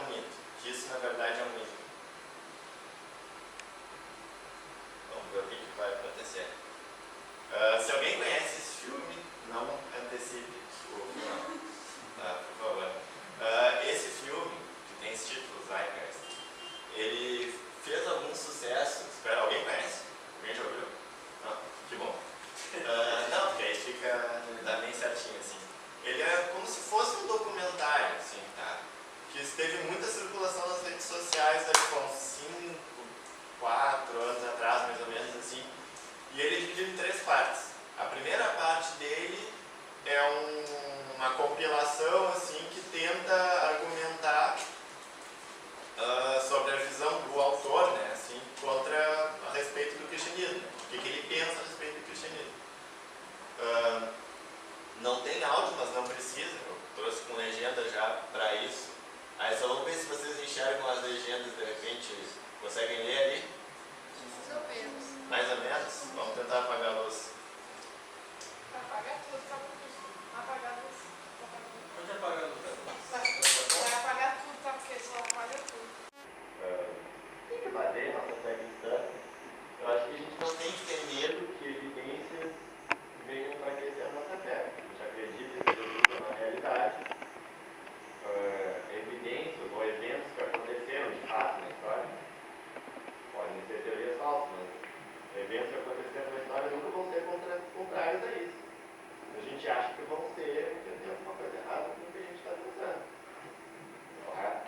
mito, que isso na verdade é um mito. Vamos ver o que vai acontecer. Se alguém conhece esse filme, não antecipe o final, por favor. Esse filme, que tem esse título, Zeitgeist, ele fez algum sucesso. Espera, alguém conhece? Alguém já ouviu? Não? Que bom. Não, porque aí dá bem certinho assim. Ele é como se fosse um documentário, assim, tá? Que teve muita circulação nas redes sociais há uns 5, 4 anos atrás, mais ou menos assim. E ele é dividido em 3 partes. A primeira parte dele é uma compilação assim, que tenta argumentar sobre a visão do autor, né, assim, a respeito do cristianismo. O que ele pensa a respeito do cristianismo. Não tem áudio, mas não precisa. Eu trouxe com legenda já para isso. Aí só vamos ver se vocês enxergam as legendas, de repente conseguem ler ali? Mais ou menos. Mais ou menos? Vamos tentar apagar a luz. Apagar tudo, tá bom? Apagar a luz. Pode apagar a luz. Vai apagar tudo, tá? Porque só apaga tudo. Tem que bater, não consegue instante. Eu acho que a gente não tem que ter medo que evidências venham enfraquecer a nossa fé. A gente acredita que Jesus é uma realidade. Evidências ou eventos que aconteceram de fato na história podem ser teorias falsas, mas eventos que aconteceram na história nunca vão ser contrários a isso. A gente acha que vão ser porque tem alguma coisa errada com o que a gente está pensando. Correto?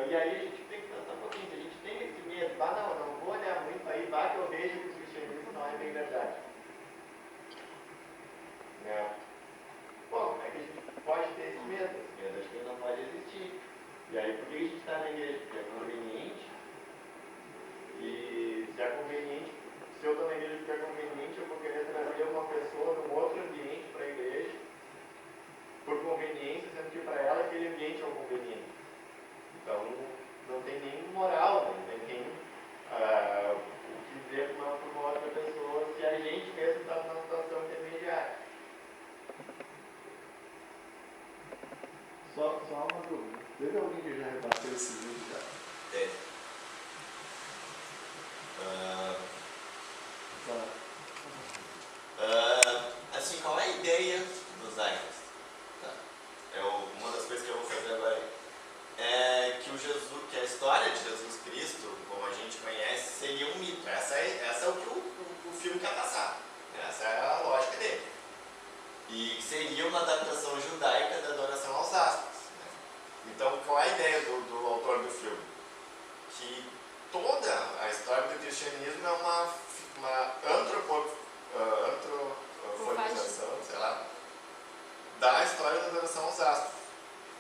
E aí a gente tem que pensar um pouquinho, se a gente tem esse medo, não vou olhar muito aí, que eu vejo que o cristianismo não é bem verdade. Né? Bom, como é que a gente pode ter esse medo? Esse medo acho que não pode existir. E aí por que a gente está na igreja? Porque é conveniente. E se é conveniente, se eu estou na igreja porque é conveniente, eu vou querer trazer uma pessoa num outro ambiente para a igreja, por conveniência, sendo que para ela aquele ambiente é o conveniente. Então, não tem nem moral, não tem nem o que dizer para uma outra pessoa se a gente mesmo está numa situação intermediária. Só uma dúvida. Teve alguém que já rebateu esse livro já? Teve. Assim, qual é a ideia dos Zeitgeist? Tá. Uma das coisas que eu vou fazer agora é que que a história de Jesus Cristo, como a gente conhece, seria um mito. Essa é o que o filme quer passar. Essa é a lógica dele. E seria uma adaptação judaica da adoração aos astros. Né? Então, qual é a ideia do autor do filme? Que toda a história do cristianismo é uma antropomorfização, sei lá, da história da adoração aos astros.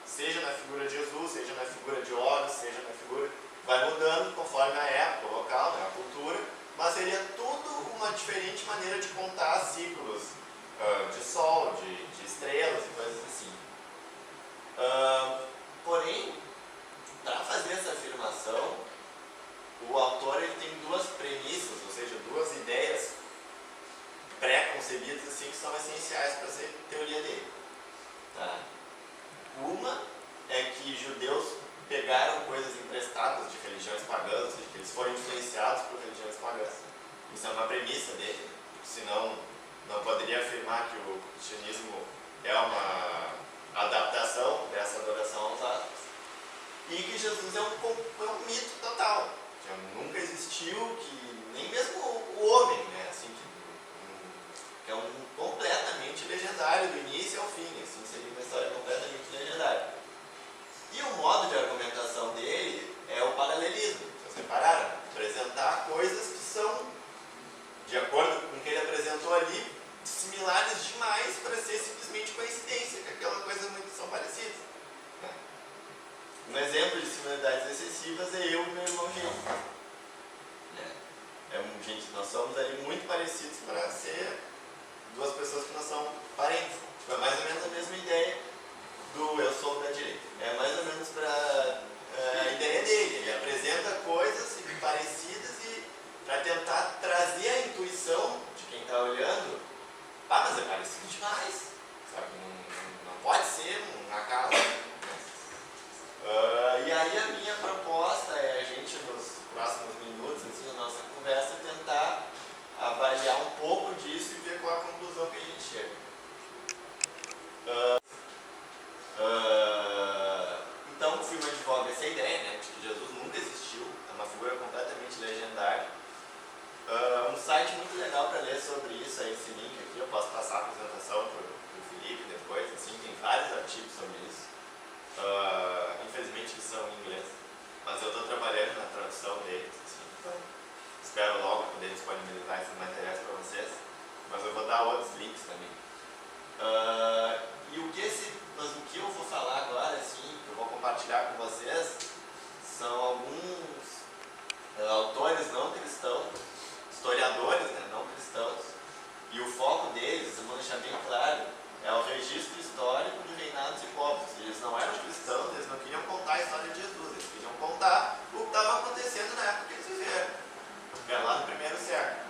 Seja na figura de Jesus, seja na figura de Horus, seja na figura... Vai mudando conforme a época, o local, né, a cultura, mas seria tudo uma diferente maneira de contar ciclos de sol, de estrelas e coisas assim. Porém, para fazer essa afirmação, o autor ele tem 2 premissas, ou seja, 2 ideias pré-concebidas assim, que são essenciais para ser teoria dele. Tá? Uma é que judeus pegaram coisas emprestadas de religiões pagãs, ou seja, que eles foram influenciados por religiões pagãs. Isso é uma premissa dele, senão não poderia afirmar que o cristianismo é uma adaptação dessa adoração aos astros. E que Jesus é um mito total. Que nunca existiu, que nem mesmo o homem, né? Assim, que é completamente legendário, do início ao fim. Assim, seria uma história completamente legendária. E o modo de argumentação dele é o paralelismo. Vocês repararam? Apresentar coisas que são, de acordo com o que ele apresentou ali, similares demais para ser simplesmente coincidência, que aquelas coisas muito são parecidas. Um exemplo de similaridades excessivas é eu e meu irmão gêmeo. Gente, nós somos ali muito parecidos para ser 2 pessoas que não são parentes. É mais ou menos a mesma ideia do eu sou da direita. É mais ou menos para a ideia dele. Ele apresenta coisas parecidas e para tentar trazer a intuição de quem está olhando. Mas é parecido demais. Sabe? Não pode ser um acaso. aí a minha proposta é a gente, nos próximos minutos, assim, na nossa conversa, tentar avaliar um pouco disso e ver qual a conclusão que a gente chega. Então, o filme advoga essa ideia, né, de que Jesus nunca existiu, é uma figura completamente legendária. Um site muito legal para ler sobre isso é esse link aqui, eu posso passar a apresentação para o Felipe depois, assim, tem vários artigos sobre isso. Infelizmente eles são em inglês, mas eu estou trabalhando na tradução deles, assim, então espero logo poder disponibilizar esses materiais para vocês, mas eu vou dar outros links também. Mas o que eu vou falar agora, assim, que eu vou compartilhar com vocês, são alguns autores não cristãos, historiadores, né, não cristãos, e o foco deles, eu vou deixar bem claro, é o registro histórico de reinados e povos. Eles não eram cristãos, eles não queriam contar a história de Jesus, eles queriam contar o que estava acontecendo na época que eles viveram, que era lá no primeiro século.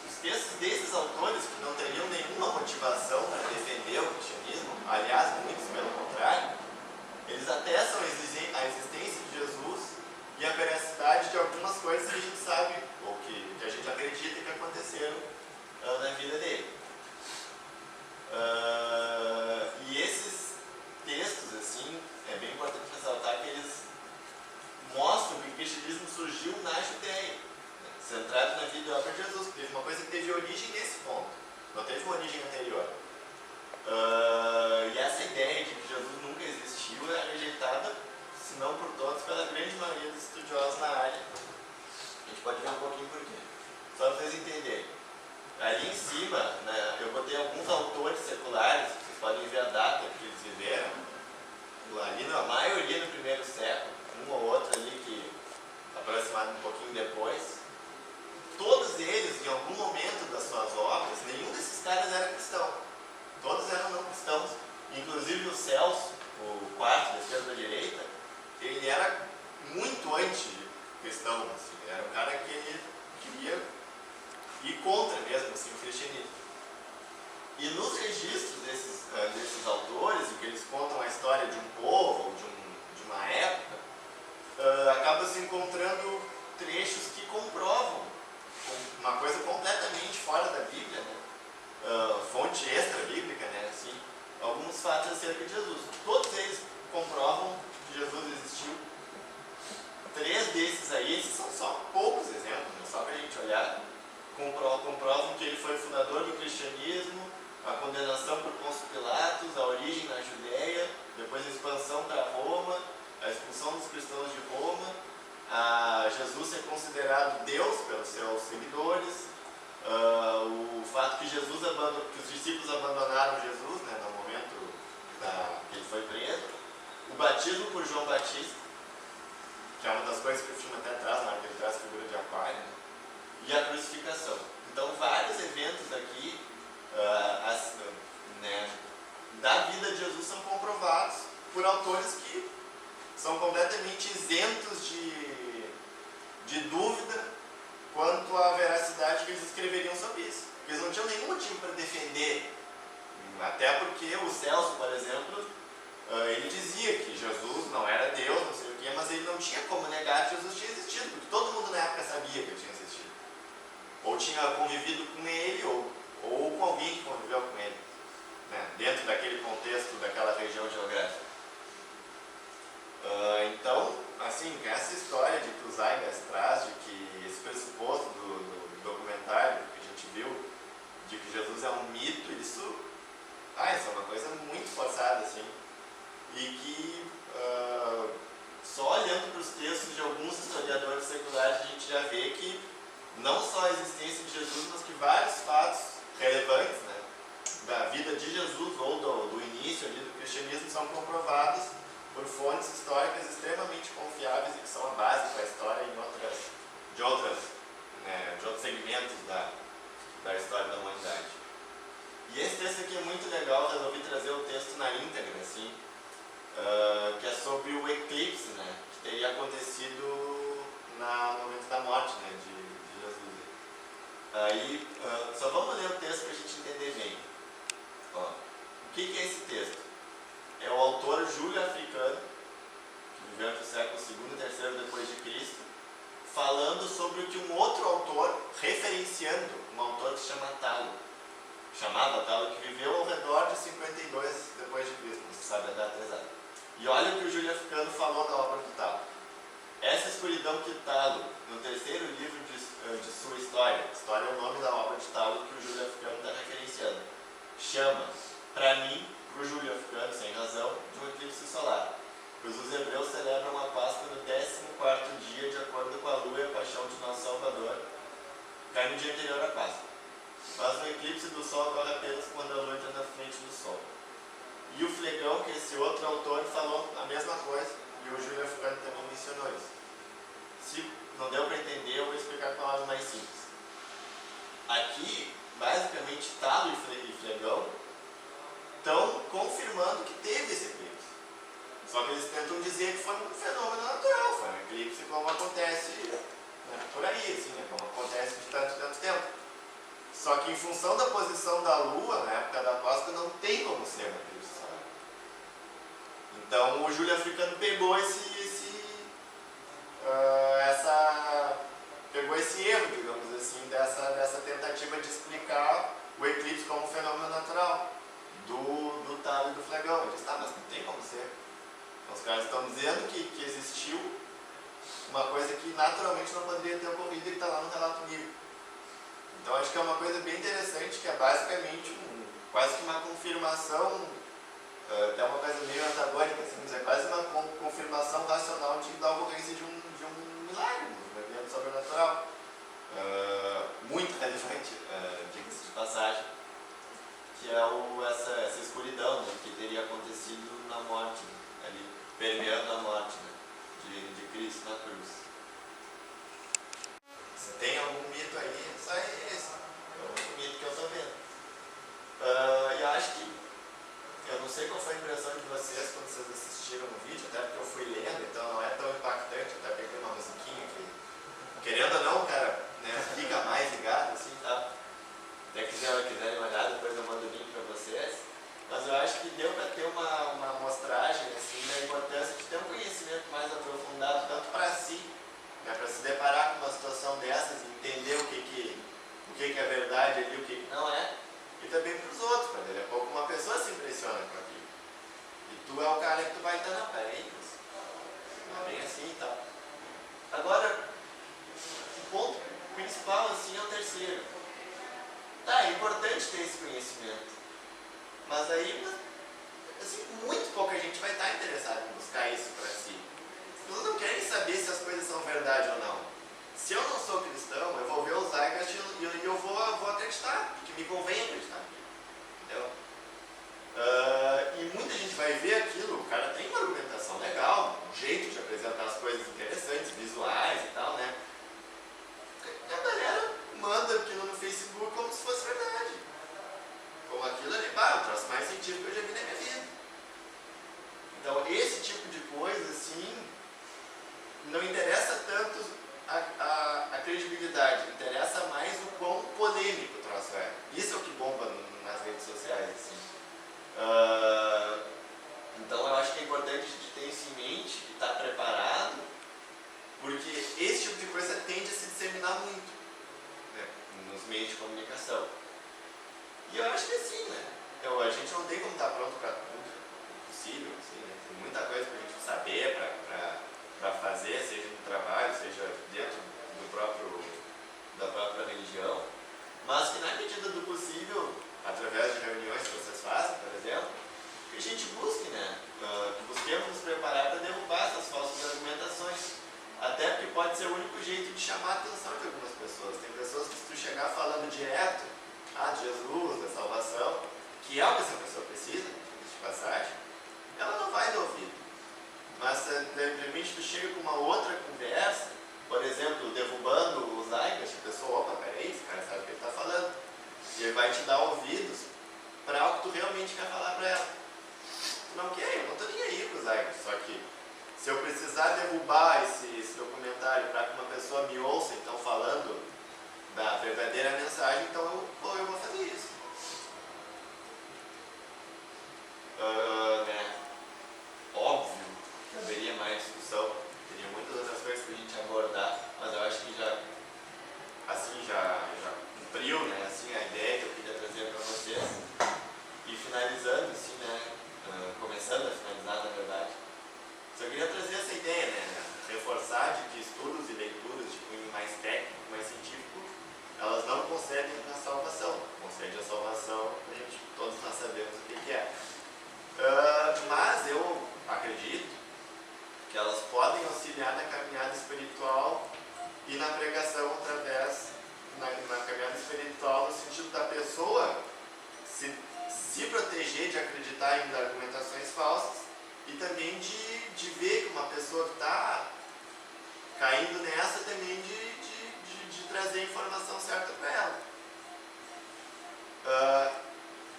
Os textos desses autores, que não teriam nenhuma motivação para defender o cristianismo, aliás, muitos pelo contrário, eles atestam a existência de Jesus e a veracidade de algumas coisas que a gente sabe, ou que a gente acredita que aconteceram na vida dele. E esses textos, assim, é bem importante ressaltar que eles mostram que o cristianismo surgiu na Judéia, né, centrado na vida e obra de Jesus, que teve uma coisa que teve origem nesse ponto, não teve uma origem anterior. E essa ideia de que Jesus nunca existiu é rejeitada, se não por todos, pela grande maioria dos estudiosos na área. A gente pode ver um pouquinho por quê. Só para vocês entenderem. Ali em cima, né, eu botei alguns autores seculares, vocês podem ver a data que eles viveram. Ali na maioria do primeiro século, um ou outro ali que aproximado um pouquinho depois. Todos eles, em algum momento das suas obras, nenhum desses caras era cristão. Todos eram não cristãos. Inclusive o Celso, o quarto da esquerda da direita, ele era muito anti-cristão. Assim. Era um cara que ele queria ir contra mesmo assim, o cristianismo. E nos registros desses autores, em que eles contam a história de um povo ou de uma época, acaba se encontrando trechos que comprovam uma coisa completamente fora da Bíblia, né? Fonte extra-bíblica, né? Assim, alguns fatos acerca de Jesus. Todos eles comprovam que Jesus existiu. 3 desses aí, esses são só poucos exemplos, né? Só para a gente olhar, comprovam que ele foi o fundador do cristianismo, a condenação por Pôncio Pilatos, a origem na Judéia, depois a expansão para Roma, a expulsão dos cristãos de Roma, a Jesus ser considerado Deus pelos seus seguidores, o fato que que os discípulos abandonaram Jesus, né, no momento que ele foi preso, o batismo por João Batista, que é uma das coisas que o filme até traz, na hora que ele traz a figura de aquário, né, e a crucificação. Então, vários eventos aqui né, da vida de Jesus são comprovados por autores que são completamente isentos de dúvida quanto à veracidade que eles escreveriam sobre isso. Eles não tinham nenhum motivo para defender, até porque o Celso, por exemplo, ele dizia que Jesus não era Deus, não sei o quê, mas ele não tinha como negar que Jesus tinha existido, porque todo mundo na época sabia que ele tinha existido. Ou tinha convivido com ele, ou com alguém que conviveu com ele, né, dentro daquele contexto, daquela região geográfica. Então, assim, essa história de que o Zygas traz, de que esse pressuposto do documentário que a gente viu, de que Jesus é um mito, isso é uma coisa muito forçada, assim, e que só olhando para os textos de alguns historiadores seculares a gente já vê que não só a existência de Jesus, mas que vários fatos relevantes, né, da vida de Jesus ou do início ali do cristianismo são comprovados por fontes históricas extremamente confiáveis e que são a base para a história de outros segmentos da história da humanidade. E esse texto aqui é muito legal, resolvi trazer o texto na íntegra, assim, que é sobre o eclipse, né, que teria acontecido no momento da morte, né, de Jesus. Aí, só vamos ler o texto para a gente entender bem. Ó, o que é esse texto? É o autor Júlio Africano, que viveu entre o século II e III depois de Cristo, falando sobre o que um outro autor, referenciando um autor que se chamava Talo, que viveu ao redor de 52 depois de Cristo, não se sabe a data exata. E olha o que o Júlio Africano falou da obra do Talo. Essa escuridão que Talo, no terceiro livro de sua história é o nome da obra de Talo que o Júlio Africano está referenciando, chama, para mim, para o Júlio Africano, sem razão, de um eclipse solar, pois os hebreus celebram a Páscoa no 14º dia, de acordo com a lua e a paixão de nosso Salvador, cai no dia anterior à Páscoa. Mas o eclipse do Sol ocorre apenas quando a lua entra na frente do Sol. E o Flegão, que é esse outro autor, falou a mesma coisa, e o Júlio Africano também mencionou isso. Se não deu para entender, eu vou explicar com palavras mais simples. Aqui, basicamente, Talo e Flegão estão confirmando que teve esse eclipse. Só que eles tentam dizer que foi um fenômeno natural, foi um eclipse como acontece, né, por aí, assim, né, como acontece de tanto tempo. Só que em função da posição da Lua, na época da Páscoa, não tem como ser um eclipse solar. Então o Júlio Africano pegou esse erro, digamos assim, dessa tentativa de explicar o eclipse como um fenômeno natural do Talo e do Flegão. Ele disse, tá, mas não tem como ser. Então os caras estão dizendo que existiu uma coisa que naturalmente não poderia ter ocorrido e está lá no relato bíblico. Então acho que é uma coisa bem interessante, que é basicamente quase que uma confirmação, até uma coisa meio antagônica, assim, mas é quase uma confirmação racional da ocorrência de um milagre, um evento sobrenatural. Muito relevante, diga-se de passagem, que é essa escuridão, né, que teria acontecido na morte, né, ali permeando a morte, né, de Cristo na cruz. Se tem algum mito aí, só é esse. É o único mito que eu estou vendo. E eu acho que, eu não sei qual foi a impressão de vocês quando vocês assistiram o vídeo, até porque eu fui lendo, então não é tão impactante, até porque tem uma musiquinha que, querendo ou não, cara, né, fica mais ligado, assim, tá? Até quiserem olhar, depois eu mando o link para vocês. Mas eu acho que deu para ter uma amostragem, assim, da importância de ter um conhecimento mais aprofundado, tanto para si, né, para se deparar com uma situação dessas, entender o que é verdade ali, o que não é, e também para os outros, para daqui a pouco uma pessoa se impressiona com aquilo. E tu é o cara que tu vai estar na parede, não é bem assim e tal. Agora, o ponto principal, assim, é o terceiro. Tá, é importante ter esse conhecimento, mas aí, assim, muito pouca gente vai estar interessada em buscar isso para si. As pessoas não querem saber se as coisas são verdade ou não. Se eu não sou cristão, eu vou ver os Zeitgeist e eu vou acreditar, porque me convém acreditar. Entendeu? E muita gente vai ver aquilo, o cara tem uma argumentação legal, um jeito de apresentar as coisas interessantes, visuais e tal, né? E a galera manda aquilo no Facebook como se fosse verdade. Como aquilo ali, o troço mais científico que eu já vi na minha vida. Então, esse tipo de coisa, assim, não interessa tanto a credibilidade, interessa mais o quão polêmico o troço é. Isso é o que bomba nas redes sociais, assim. Então eu acho que é importante a gente ter isso em mente e estar preparado, porque esse tipo de coisa tende a se disseminar muito, né, nos meios de comunicação. E eu acho que assim, né? Então, a gente não tem como estar pronto para tudo possível, assim, né? Tem muita coisa para a gente saber, para fazer, seja no trabalho, seja dentro da própria religião, mas que na medida do possível, através de reuniões que vocês fazem, por exemplo, que a gente busque, né? Que busquemos nos preparar para derrubar essas falsas argumentações. Até porque pode ser o único jeito de chamar a atenção de algumas pessoas. Tem pessoas que, se tu chegar falando direto de Jesus, da salvação, que é o que essa pessoa precisa, de passagem, ela não vai dar ouvido. Mas, de repente, tu chega com uma outra conversa, por exemplo, derrubando os Zeitgeist, a pessoa, opa, peraí, esse cara sabe o que ele está falando. E ele vai te dar ouvidos para algo que tu realmente quer falar para ela. Tu não quer, eu não estou nem aí com os Zeitgeist, só que se eu precisar derrubar esse documentário para que uma pessoa me ouça, então, falando da verdadeira mensagem, então eu vou fazer isso. Né? finalizar, na verdade. Só queria trazer essa ideia, né? Reforçar de que estudos e leituras de cunho mais técnico, mais científico, elas não concedem a salvação. Concede a salvação, a gente, todos nós sabemos o que é. Mas eu acredito que elas podem auxiliar na caminhada espiritual e na pregação através, na caminhada espiritual no sentido da pessoa se proteger de acreditar em argumentações falsas e também de ver que uma pessoa que está caindo nessa também de trazer a informação certa para ela.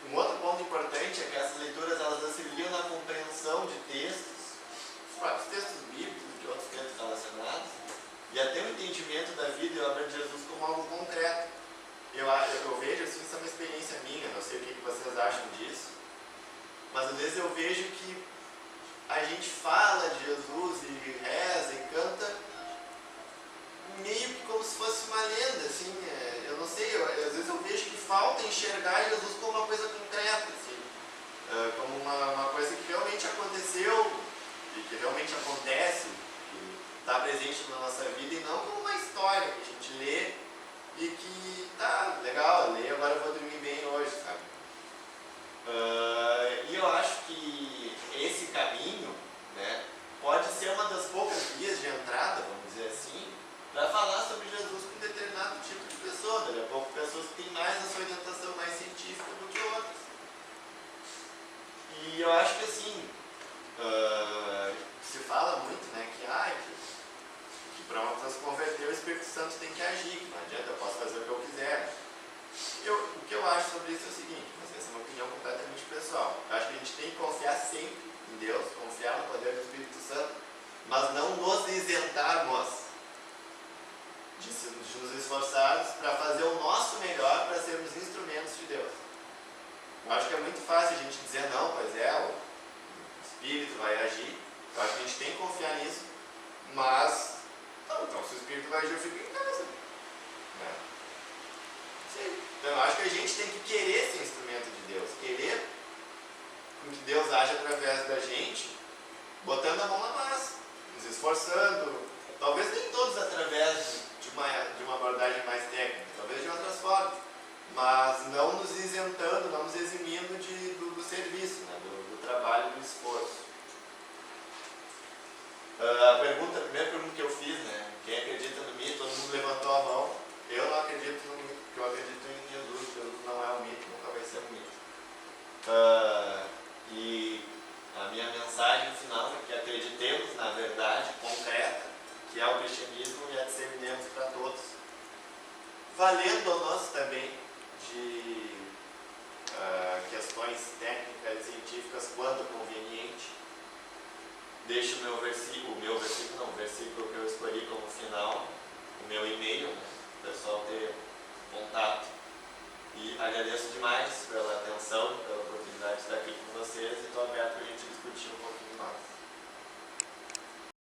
Um outro ponto importante é que essas leituras elas auxiliam na compreensão de textos, os próprios textos bíblicos e de outros textos relacionados, e até o entendimento da vida e obra de Jesus como algo concreto. Eu vejo, assim, isso é uma experiência minha, não sei o que vocês acham disso, mas às vezes eu vejo que a gente fala de Jesus e reza e canta meio que como se fosse uma lenda, assim, eu não sei, às vezes eu vejo que falta enxergar Jesus como uma coisa concreta, assim, como uma coisa que realmente aconteceu e que realmente acontece, que está presente na nossa vida e não como uma história que a gente lê e que tá legal, lê, agora eu vou dormir bem hoje, sabe? E eu acho que esse caminho, né, pode ser uma das poucas vias de entrada, vamos dizer assim, para falar sobre Jesus com determinado tipo de pessoa. Daqui a pouco pessoas que têm mais essa orientação mais científica do que outras. E eu acho que assim, se fala muito, né, que para uma pessoa se converter o Espírito Santo tem que agir, que não adianta, eu posso fazer o que eu quiser. O que eu acho sobre isso é o seguinte, mas essa é uma opinião completamente pessoal. Eu acho que a gente tem que confiar sempre em Deus, confiar no poder do Espírito Santo, mas não nos isentarmos de nos esforçarmos para fazer o nosso melhor para sermos instrumentos de Deus. Eu acho que é muito fácil a gente dizer não, pois o Espírito vai agir. Eu acho que a gente tem que confiar nisso, mas então se o Espírito vai agir, eu fico em casa. Né? Sim. Então eu acho que a gente tem que querer ser instrumento de Deus, querer que Deus age através da gente, botando a mão na massa, nos esforçando, talvez nem todos através de uma abordagem mais técnica, talvez de outras formas, mas não nos isentando, não nos eximindo do serviço, né, do trabalho, do esforço. A primeira pergunta que eu fiz, né, quem acredita no mito, todo mundo levantou a mão. Eu não acredito no mito, porque eu acredito em Jesus. Jesus não é um mito, nunca vai ser um mito. E a minha mensagem final é que acreditemos na verdade concreta, que é o cristianismo, e a disseminemos para todos, valendo-nos também de questões técnicas e científicas quando conveniente. Deixo o versículo que eu escolhi como final, o meu e-mail, né, para o pessoal ter contato. E agradeço demais pela atenção, pela oportunidade de estar aqui com vocês e estou aberto para a gente discutir um pouquinho mais.